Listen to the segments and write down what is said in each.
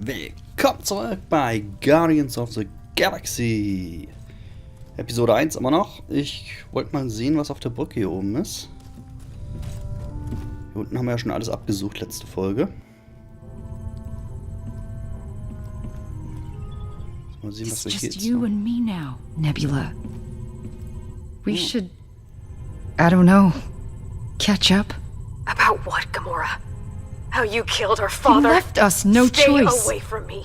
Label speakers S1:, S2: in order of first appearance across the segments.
S1: Willkommen zurück bei Guardians of the Galaxy. Episode 1 immer noch. Ich wollte mal sehen, was auf der Brücke hier oben ist. Hier unten haben wir ja schon alles abgesucht, letzte Folge. Mal sehen, was wir hier
S2: It's
S1: jetzt
S2: just you
S1: noch.
S2: and me now, Nebula. We should, I don't know, catch up.
S3: About what, Gamora? How you killed our
S2: You
S3: father?
S2: left us no
S3: Stay
S2: choice.
S3: away from me.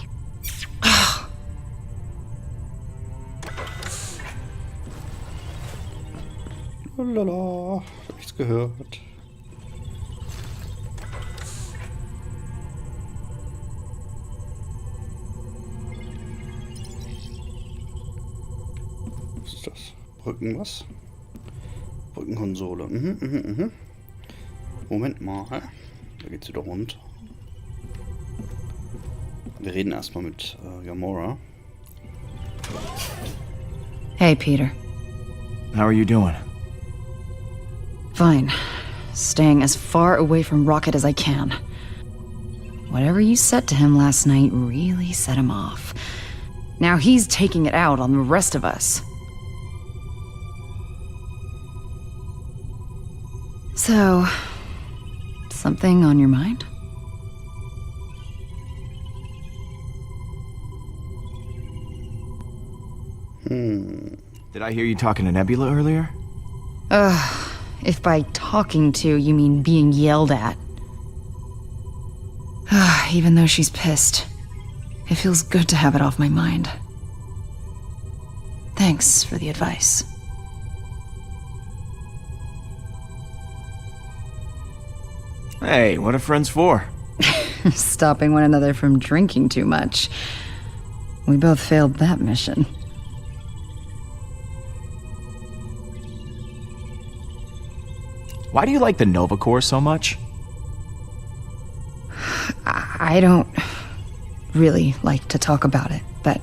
S1: Lalala, hab nichts gehört. Was ist das? Brücken was? Brückenkonsole. Moment mal. Da geht's wieder runter. Wir reden erstmal mit Gamora.
S2: Hey, Peter.
S4: How are you doing?
S2: Fine. Staying as far away from Rocket as I can. Whatever you said to him last night really set him off. Now he's taking it out on the rest of us. So, something on your mind?
S4: Did I hear you talking to Nebula earlier?
S2: If by talking to you mean being yelled at. Even though she's pissed, it feels good to have it off my mind. Thanks for the advice.
S4: Hey, what are friends for?
S2: Stopping one another from drinking too much. We both failed that mission.
S4: Why do you like the Nova Corps so much?
S2: I don't really like to talk about it, but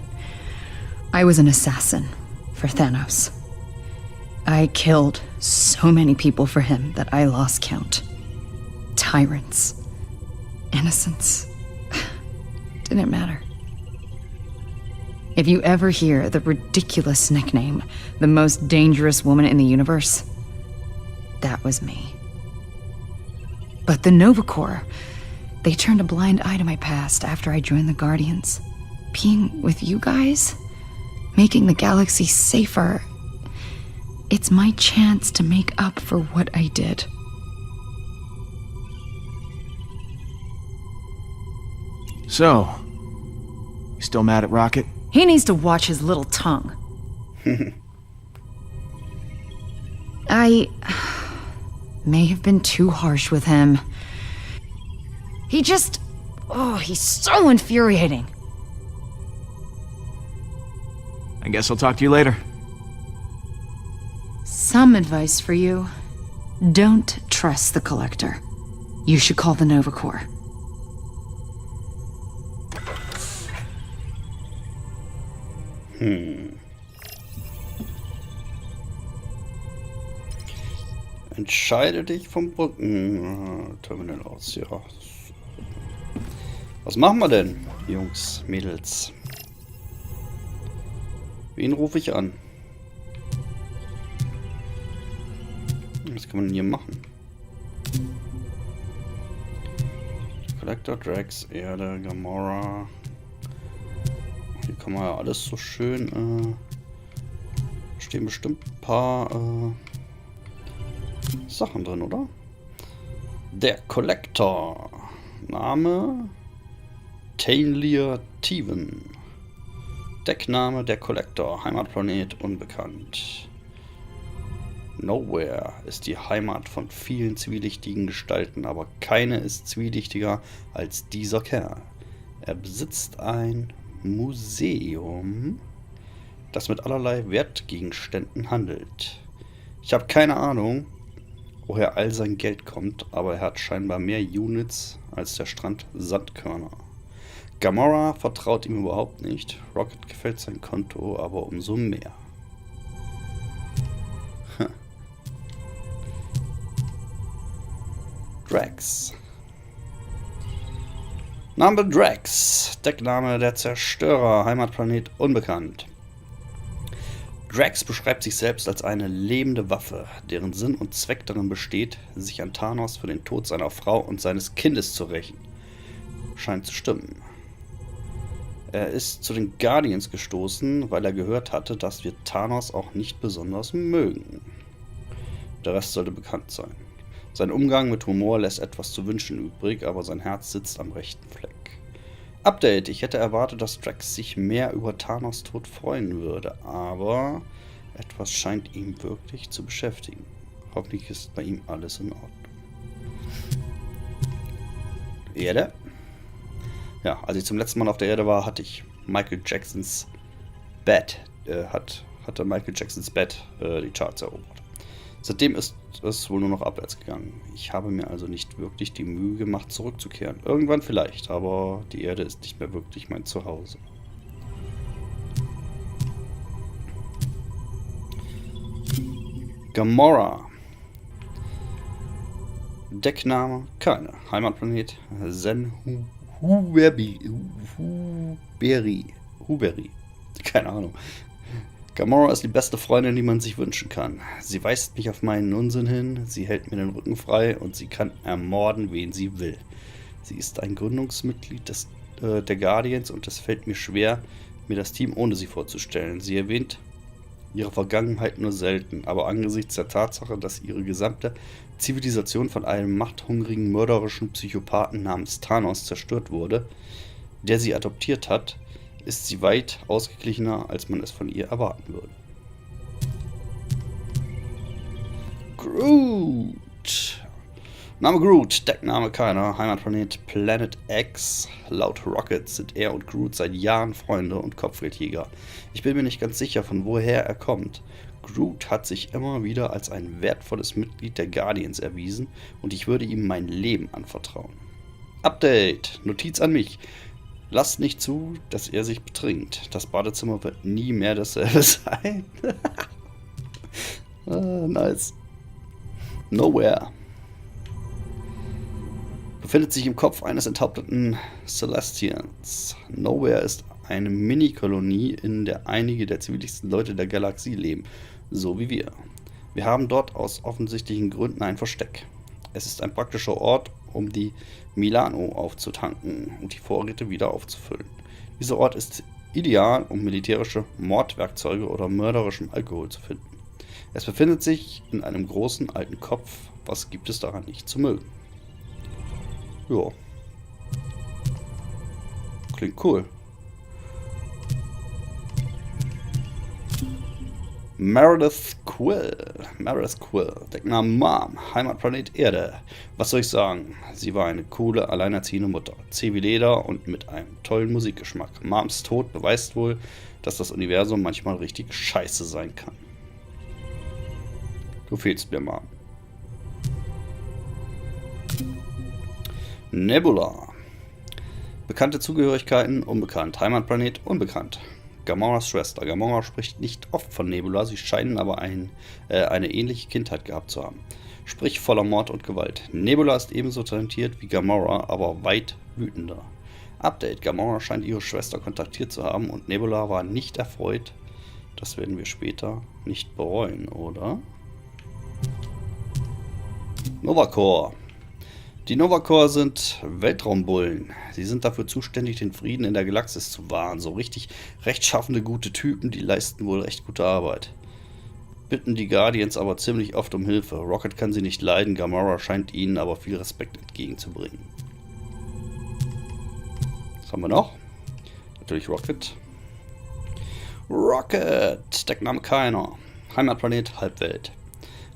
S2: I was an assassin for Thanos. I killed so many people for him that I lost count. Tyrants. Innocents. Didn't matter. If you ever hear the ridiculous nickname, the most dangerous woman in the universe, that was me. But the Nova Corps, they turned a blind eye to my past after I joined the Guardians. Being with you guys, making the galaxy safer, it's my chance to make up for what I did.
S4: So, you still mad at Rocket?
S2: He needs to watch his little tongue. I may have been too harsh with him. He's so infuriating.
S4: I guess I'll talk to you later.
S2: Some advice for you. Don't trust the Collector. You should call the Nova Corps.
S1: Entscheide dich vom Brückenterminal aus, ja. Was machen wir denn, Jungs, Mädels? Wen rufe ich an? Was kann man denn hier machen? Collector, Drax, Erde, Gamora. Hier kann man ja alles so schön. Stehen bestimmt ein paar Sachen drin, oder? Der Collector. Name Tainlir Teven. Deckname der Collector. Heimatplanet unbekannt. Nowhere ist die Heimat von vielen zwielichtigen Gestalten, aber keine ist zwielichtiger als dieser Kerl. Er besitzt ein Museum, das mit allerlei Wertgegenständen handelt. Ich habe keine Ahnung, woher all sein Geld kommt, aber er hat scheinbar mehr Units als der Strand Sandkörner. Gamora vertraut ihm überhaupt nicht. Rocket gefällt sein Konto aber umso mehr. Drax. Name Drax. Deckname der Zerstörer. Heimatplanet unbekannt. Drax beschreibt sich selbst als eine lebende Waffe, deren Sinn und Zweck darin besteht, sich an Thanos für den Tod seiner Frau und seines Kindes zu rächen. Scheint zu stimmen. Er ist zu den Guardians gestoßen, weil er gehört hatte, dass wir Thanos auch nicht besonders mögen. Der Rest sollte bekannt sein. Sein Umgang mit Humor lässt etwas zu wünschen übrig, aber sein Herz sitzt am rechten Fleck. Update: Ich hätte erwartet, dass Drax sich mehr über Thanos Tod freuen würde, aber etwas scheint ihn wirklich zu beschäftigen. Hoffentlich ist bei ihm alles in Ordnung. Erde? Ja, als ich zum letzten Mal auf der Erde war, hatte Michael Jacksons Bad die Charts erobert. Seitdem ist es wohl nur noch abwärts gegangen. Ich habe mir also nicht wirklich die Mühe gemacht, zurückzukehren. Irgendwann vielleicht, aber die Erde ist nicht mehr wirklich mein Zuhause. Gamora. Deckname keine. Heimatplanet Huberi. Keine Ahnung. Gamora ist die beste Freundin, die man sich wünschen kann. Sie weist mich auf meinen Unsinn hin, sie hält mir den Rücken frei und sie kann ermorden, wen sie will. Sie ist ein Gründungsmitglied der Guardians und es fällt mir schwer, mir das Team ohne sie vorzustellen. Sie erwähnt ihre Vergangenheit nur selten, aber angesichts der Tatsache, dass ihre gesamte Zivilisation von einem machthungrigen, mörderischen Psychopathen namens Thanos zerstört wurde, der sie adoptiert hat, ist sie weit ausgeglichener, als man es von ihr erwarten würde. Groot. Name Groot, Deckname keiner, Heimatplanet Planet X. Laut Rocket sind er und Groot seit Jahren Freunde und Kopfgeldjäger. Ich bin mir nicht ganz sicher, von woher er kommt. Groot hat sich immer wieder als ein wertvolles Mitglied der Guardians erwiesen und ich würde ihm mein Leben anvertrauen. Update, Notiz an mich. Lasst nicht zu, dass er sich betrinkt. Das Badezimmer wird nie mehr dasselbe sein. Nice. Nowhere. Befindet sich im Kopf eines enthaupteten Celestians. Nowhere ist eine Mini-Kolonie, in der einige der zivilsten Leute der Galaxie leben. So wie wir. Wir haben dort aus offensichtlichen Gründen ein Versteck. Es ist ein praktischer Ort, um die Milano aufzutanken und die Vorräte wieder aufzufüllen. Dieser Ort ist ideal, um militärische Mordwerkzeuge oder mörderischen Alkohol zu finden. Es befindet sich in einem großen alten Kopf. Was gibt es daran nicht zu mögen? Ja. Klingt cool. Meredith Quill, Deckname Mom, Heimatplanet Erde. Was soll ich sagen? Sie war eine coole, alleinerziehende Mutter. Zäh wie Leder und mit einem tollen Musikgeschmack. Moms Tod beweist wohl, dass das Universum manchmal richtig scheiße sein kann. Du fehlst mir, Mom. Nebula. Bekannte Zugehörigkeiten, unbekannt. Heimatplanet, unbekannt. Gamoras Schwester. Gamora spricht nicht oft von Nebula, sie scheinen aber eine ähnliche Kindheit gehabt zu haben. Sprich voller Mord und Gewalt. Nebula ist ebenso talentiert wie Gamora, aber weit wütender. Update: Gamora scheint ihre Schwester kontaktiert zu haben und Nebula war nicht erfreut. Das werden wir später nicht bereuen, oder? Nova Corps. Die Nova Corps sind Weltraumbullen. Sie sind dafür zuständig, den Frieden in der Galaxis zu wahren. So richtig rechtschaffende, gute Typen, die leisten wohl recht gute Arbeit. Bitten die Guardians aber ziemlich oft um Hilfe. Rocket kann sie nicht leiden, Gamora scheint ihnen aber viel Respekt entgegenzubringen. Was haben wir noch? Natürlich Rocket. Rocket! Deckname keiner. Heimatplanet Halbwelt.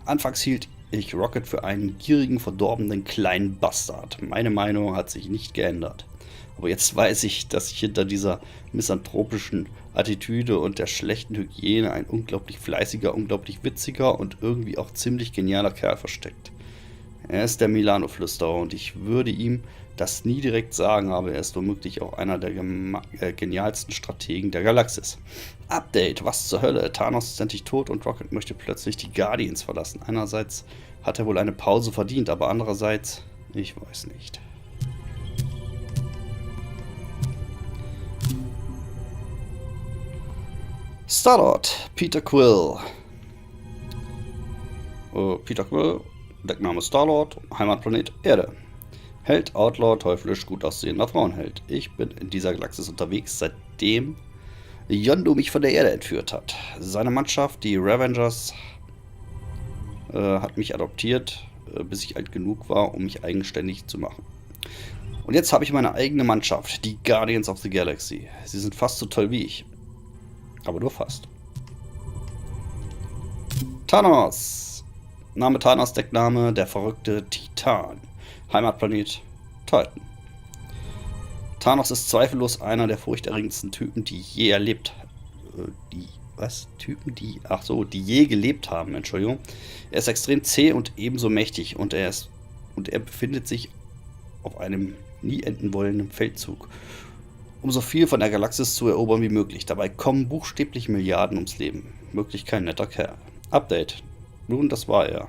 S1: Anfangs hielt ich Rocket für einen gierigen, verdorbenen kleinen Bastard. Meine Meinung hat sich nicht geändert. Aber jetzt weiß ich, dass sich hinter dieser misanthropischen Attitüde und der schlechten Hygiene ein unglaublich fleißiger, unglaublich witziger und irgendwie auch ziemlich genialer Kerl versteckt. Er ist der Milano-Flüsterer und ich würde ihm das nie direkt sagen, aber er ist womöglich auch einer der genialsten Strategen der Galaxis. Update: Was zur Hölle? Thanos ist endlich tot und Rocket möchte plötzlich die Guardians verlassen. Einerseits hat er wohl eine Pause verdient, aber andererseits, ich weiß nicht. Starlord, Peter Quill. Peter Quill, Deckname Starlord, Heimatplanet Erde. Held, Outlaw, teuflisch, gut aussehender Frauenheld. Ich bin in dieser Galaxis unterwegs, seitdem Yondu mich von der Erde entführt hat. Seine Mannschaft, die Ravengers, hat mich adoptiert, bis ich alt genug war, um mich eigenständig zu machen. Und jetzt habe ich meine eigene Mannschaft, die Guardians of the Galaxy. Sie sind fast so toll wie ich. Aber nur fast. Thanos. Name Thanos, Deckname, der verrückte Titan. Heimatplanet Titan. Thanos ist zweifellos einer der furchterregendsten Typen, die je erlebt. Die je gelebt haben, Entschuldigung. Er ist extrem zäh und ebenso mächtig und er befindet sich auf einem nie enden wollenden Feldzug, um so viel von der Galaxis zu erobern wie möglich. Dabei kommen buchstäblich Milliarden ums Leben. Wirklich kein netter Kerl. Update. Nun, das war er.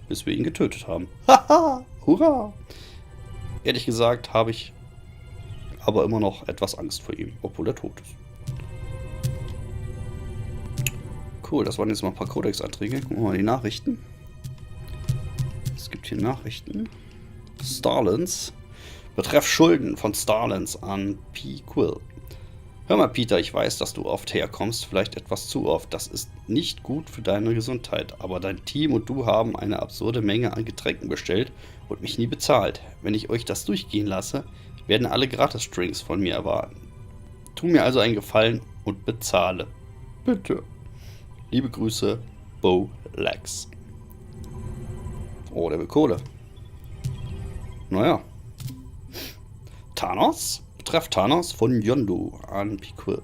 S1: Bis wir ihn getötet haben. Haha! Hurra! Ehrlich gesagt habe ich aber immer noch etwas Angst vor ihm, obwohl er tot ist. Cool, das waren jetzt mal ein paar Codex-Anträge. Gucken wir mal die Nachrichten. Es gibt hier Nachrichten. Starlins. Betreff Schulden von Starlins an P. Quill. Hör mal, Peter, ich weiß, dass du oft herkommst, vielleicht etwas zu oft. Das ist nicht gut für deine Gesundheit, aber dein Team und du haben eine absurde Menge an Getränken bestellt und mich nie bezahlt. Wenn ich euch das durchgehen lasse, werden alle Gratis-Drinks von mir erwarten. Tu mir also einen Gefallen und bezahle. Bitte. Liebe Grüße, Bo Lex. Oh, der will Kohle. Naja. Thanos? Betreff Thanos von Yondu an Quill.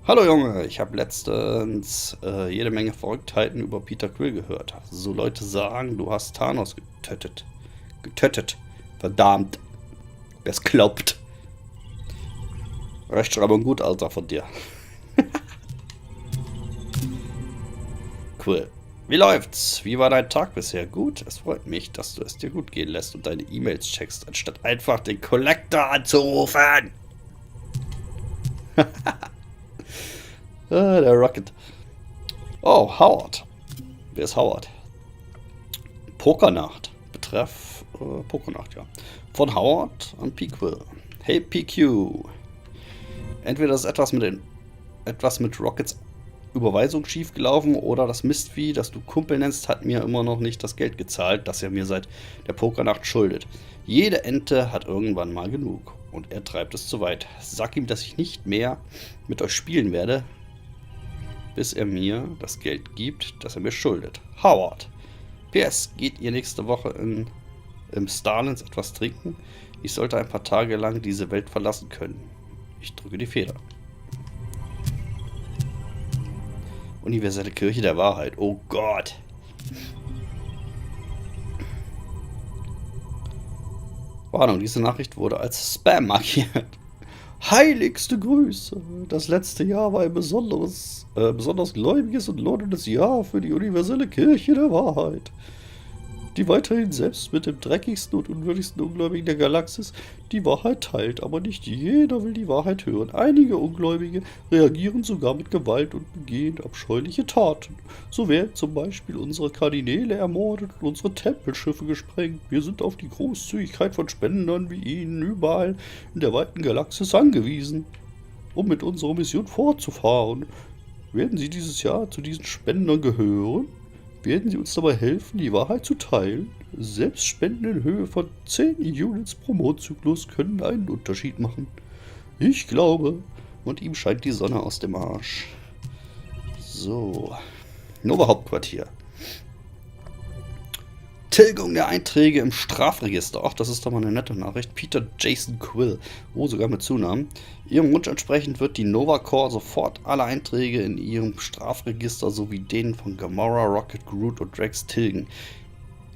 S1: Hallo Junge, ich habe letztens jede Menge Verrücktheiten über Peter Quill gehört. So Leute sagen, du hast Thanos getötet. Getötet. Verdammt. Wer's glaubt. Rechtschreibung gut, Alter, von dir. Quill. Wie läuft's? Wie war dein Tag bisher? Gut? Es freut mich, dass du es dir gut gehen lässt und deine E-Mails checkst, anstatt einfach den Collector anzurufen. Der Rocket. Oh, Howard. Wer ist Howard? Pokernacht. Betreff Pokernacht, ja. Von Howard an Quill. Hey PQ. Entweder ist etwas mit Rockets Überweisung schiefgelaufen oder das Mistvieh, das du Kumpel nennst, hat mir immer noch nicht das Geld gezahlt, das er mir seit der Pokernacht schuldet. Jede Ente hat irgendwann mal genug und er treibt es zu weit. Sag ihm, dass ich nicht mehr mit euch spielen werde, bis er mir das Geld gibt, das er mir schuldet. Howard. PS, geht ihr nächste Woche im Starlins etwas trinken? Ich sollte ein paar Tage lang diese Welt verlassen können. Ich drücke die Feder. Universelle Kirche der Wahrheit. Oh Gott. Warnung, diese Nachricht wurde als Spam markiert. Heiligste Grüße. Das letzte Jahr war ein besonders gläubiges und lohnendes Jahr für die Universelle Kirche der Wahrheit, die weiterhin selbst mit dem dreckigsten und unwürdigsten Ungläubigen der Galaxis die Wahrheit teilt, aber nicht jeder will die Wahrheit hören. Einige Ungläubige reagieren sogar mit Gewalt und begehen abscheuliche Taten. So werden zum Beispiel unsere Kardinäle ermordet und unsere Tempelschiffe gesprengt. Wir sind auf die Großzügigkeit von Spendern wie Ihnen überall in der weiten Galaxis angewiesen, um mit unserer Mission fortzufahren. Werden Sie dieses Jahr zu diesen Spendern gehören? Werden Sie uns dabei helfen, die Wahrheit zu teilen? Selbst Spenden in Höhe von 10 Units pro Mondzyklus können einen Unterschied machen. Ich glaube, und ihm scheint die Sonne aus dem Arsch. So, Nova Hauptquartier. Tilgung der Einträge im Strafregister. Ach, das ist doch mal eine nette Nachricht. Peter Jason Quill. Oh, sogar mit Zunamen. Ihrem Wunsch entsprechend wird die Nova Corps sofort alle Einträge in ihrem Strafregister sowie denen von Gamora, Rocket, Groot und Drax tilgen.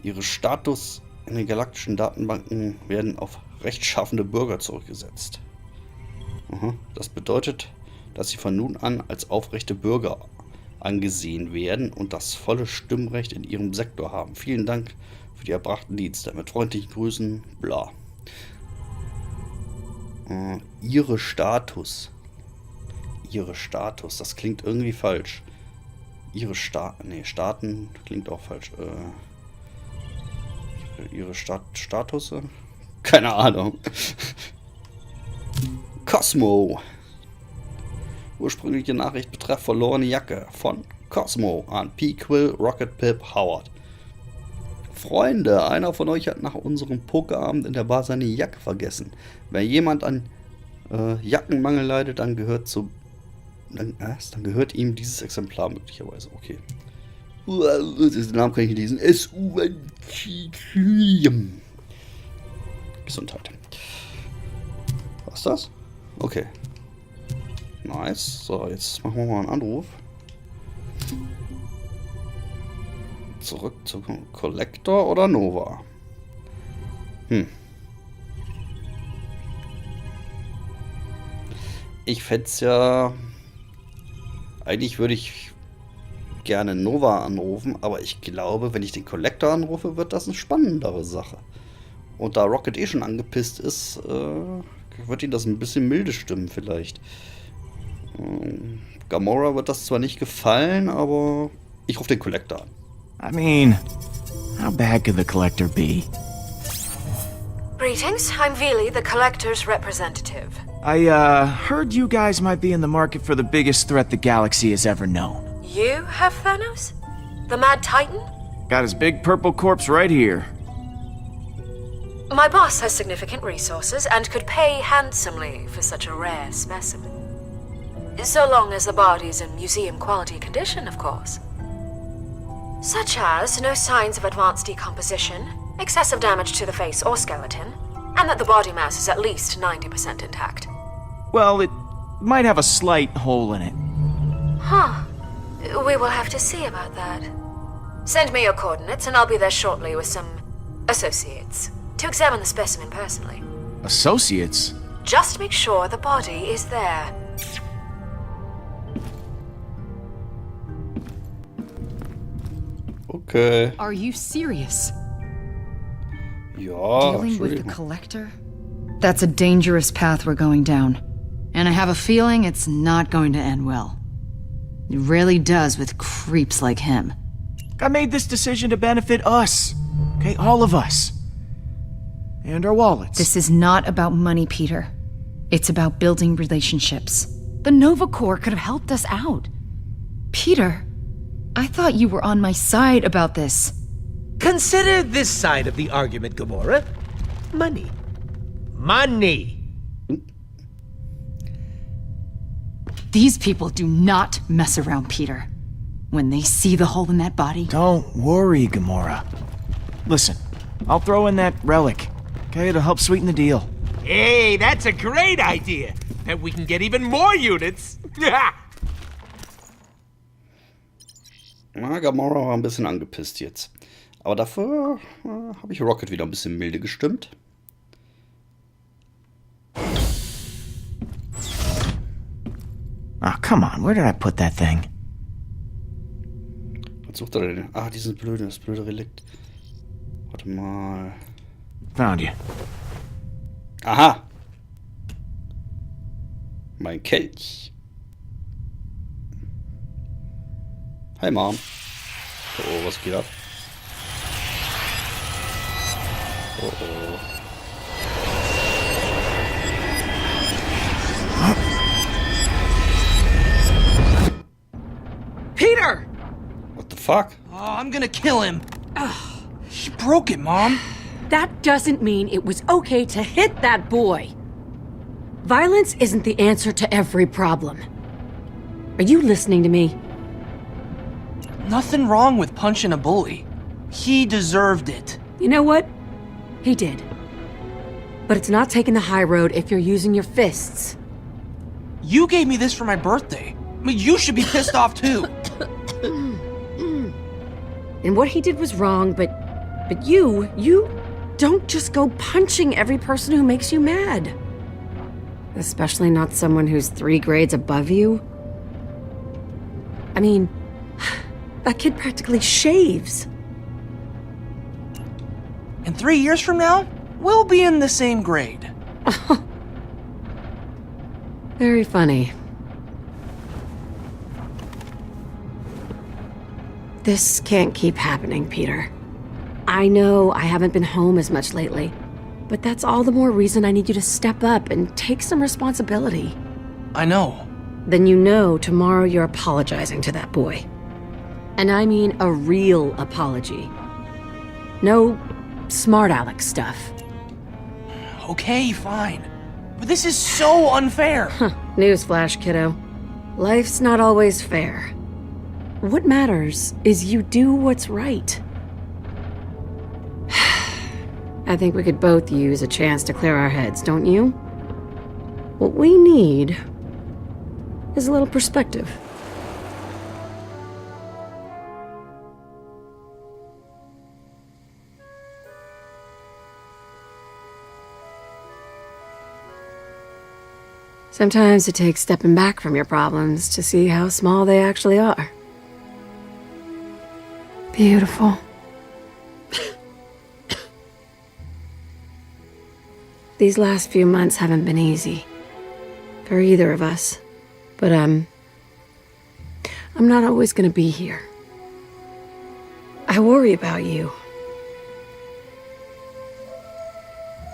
S1: Ihre Status in den galaktischen Datenbanken werden auf rechtschaffende Bürger zurückgesetzt. Aha. Das bedeutet, dass sie von nun an als aufrechte Bürger angesehen werden und das volle Stimmrecht in ihrem Sektor haben. Vielen Dank für die erbrachten Dienste. Mit freundlichen Grüßen, bla. Ihre Status. Ihre Status. Das klingt irgendwie falsch. Ihre Staaten klingt auch falsch. Ihre Status? Keine Ahnung. Cosmo. Ursprüngliche Nachricht betrifft verlorene Jacke von Cosmo an P. Quill, Rocket Pip, Howard. Freunde, einer von euch hat nach unserem Pokerabend in der Bar seine Jacke vergessen. Wenn jemand an Jackenmangel leidet, dann gehört dann gehört ihm dieses Exemplar möglicherweise. Okay. Den Namen kann ich nicht lesen. Gesundheit. Was ist das? Okay. Nice. So, jetzt machen wir mal einen Anruf. Zurück zum Collector oder Nova? Ich fände es ja... Eigentlich würde ich gerne Nova anrufen, aber ich glaube, wenn ich den Collector anrufe, wird das eine spannendere Sache. Und da Rocket eh schon angepisst ist, wird ihn das ein bisschen milde stimmen vielleicht. Gamora wird das zwar nicht gefallen, aber ich rufe den Collector an.
S4: I mean, how bad could the Collector be?
S3: Greetings, I'm Veely, the Collector's representative.
S4: I, heard you guys might be in the market for the biggest threat the galaxy has ever known.
S3: You have Thanos? The Mad Titan?
S4: Got his big purple corpse right here.
S3: My boss has significant resources and could pay handsomely for such a rare specimen. So long as the body's in museum-quality condition, of course. Such as no signs of advanced decomposition, excessive damage to the face or skeleton, and that the body mass is at least 90% intact.
S4: Well, it might have a slight hole in it.
S3: Huh. We will have to see about that. Send me your coordinates and I'll be there shortly with some associates to examine the specimen personally.
S4: Associates?
S3: Just make sure the body is there.
S1: Okay.
S2: Are you serious?
S1: Ja,
S2: Dealing with the Collector? That's a dangerous path we're going down. And I have a feeling it's not going to end well. It really does with creeps like him.
S4: I made this decision to benefit us. Okay, all of us. And our wallets.
S2: This is not about money, Peter. It's about building relationships. The Nova Corps could have helped us out. Peter, I thought you were on my side about this.
S5: Consider this side of the argument, Gamora. Money. Money!
S2: These people do not mess around, Peter. When they see the hole in that body...
S4: Don't worry, Gamora. Listen, I'll throw in that relic. Okay, it'll help sweeten the deal.
S5: Hey, that's a great idea! And we can get even more units!
S1: Na, Gamora war ein bisschen angepisst jetzt. Aber dafür habe ich Rocket wieder ein bisschen milde gestimmt.
S4: Oh, come on, where did I put that thing?
S1: Was sucht er denn? Ah, das blöde Relikt. Warte mal.
S4: Found you.
S1: Aha! Mein Kelch. Hi, Mom. Oh, was geht ab? Oh, oh.
S6: Peter!
S1: What the fuck?
S6: Oh, I'm gonna kill him. She broke it, Mom.
S7: That doesn't mean it was okay to hit that boy. Violence isn't the answer to every problem. Are you listening to me?
S6: Nothing wrong with punching a bully. He deserved it.
S7: You know what? He did. But it's not taking the high road if you're using your fists.
S6: You gave me this for my birthday. I mean, you should be pissed off too.
S7: And what he did was wrong, but you don't just go punching every person who makes you mad. Especially not someone who's 3 grades above you. I mean, that kid practically shaves.
S6: And 3 years from now, we'll be in the same grade.
S7: Very funny. This can't keep happening, Peter. I know I haven't been home as much lately, but that's all the more reason I need you to step up and take some responsibility.
S6: I know.
S7: Then you know tomorrow you're apologizing to that boy. And I mean a real apology. No smart aleck stuff.
S6: Okay, fine. But this is so unfair.
S7: Newsflash, kiddo. Life's not always fair. What matters is you do what's right. I think we could both use a chance to clear our heads, don't you? What we need is a little perspective. Sometimes it takes stepping back from your problems to see how small they actually are. Beautiful. These last few months haven't been easy for either of us, but I'm not always gonna be here. I worry about you.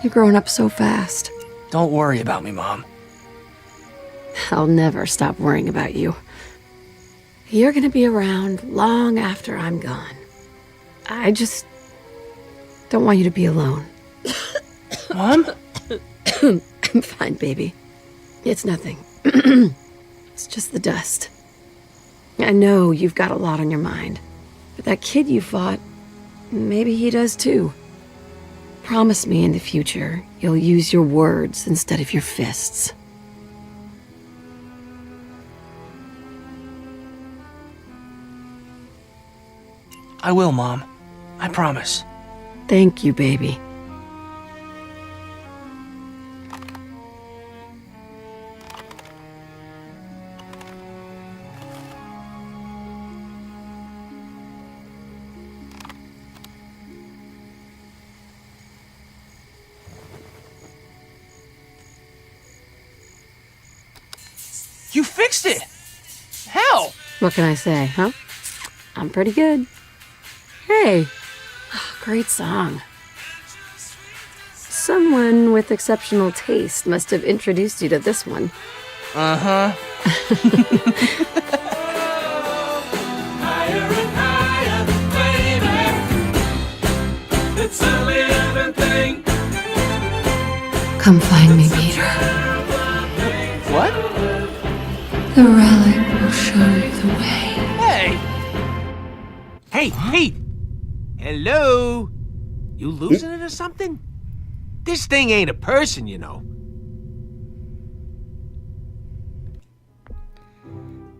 S7: You're growing up so fast.
S6: Don't worry about me, Mom.
S7: I'll never stop worrying about you. You're gonna be around long after I'm gone. I just don't want you to be alone.
S6: Mom?
S7: I'm fine, baby. It's nothing. It's just the dust. I know you've got a lot on your mind, but that kid you fought, maybe he does too. Promise me in the future you'll use your words instead of your fists.
S6: I will, Mom. I promise.
S7: Thank you, baby.
S6: You fixed it! Hell!
S7: What can I say, huh? I'm pretty good. Hey, great song. Someone with exceptional taste must have introduced you to this one.
S6: Uh-huh.
S2: Come find me, Peter.
S6: What?
S2: The relic will show you the way.
S6: Hey!
S5: Hey, Pete! Hello? You losing it or something? This thing ain't a person, you know.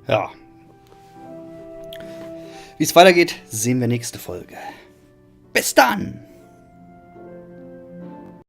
S1: Ja. Wie es weitergeht, sehen wir nächste Folge. Bis dann!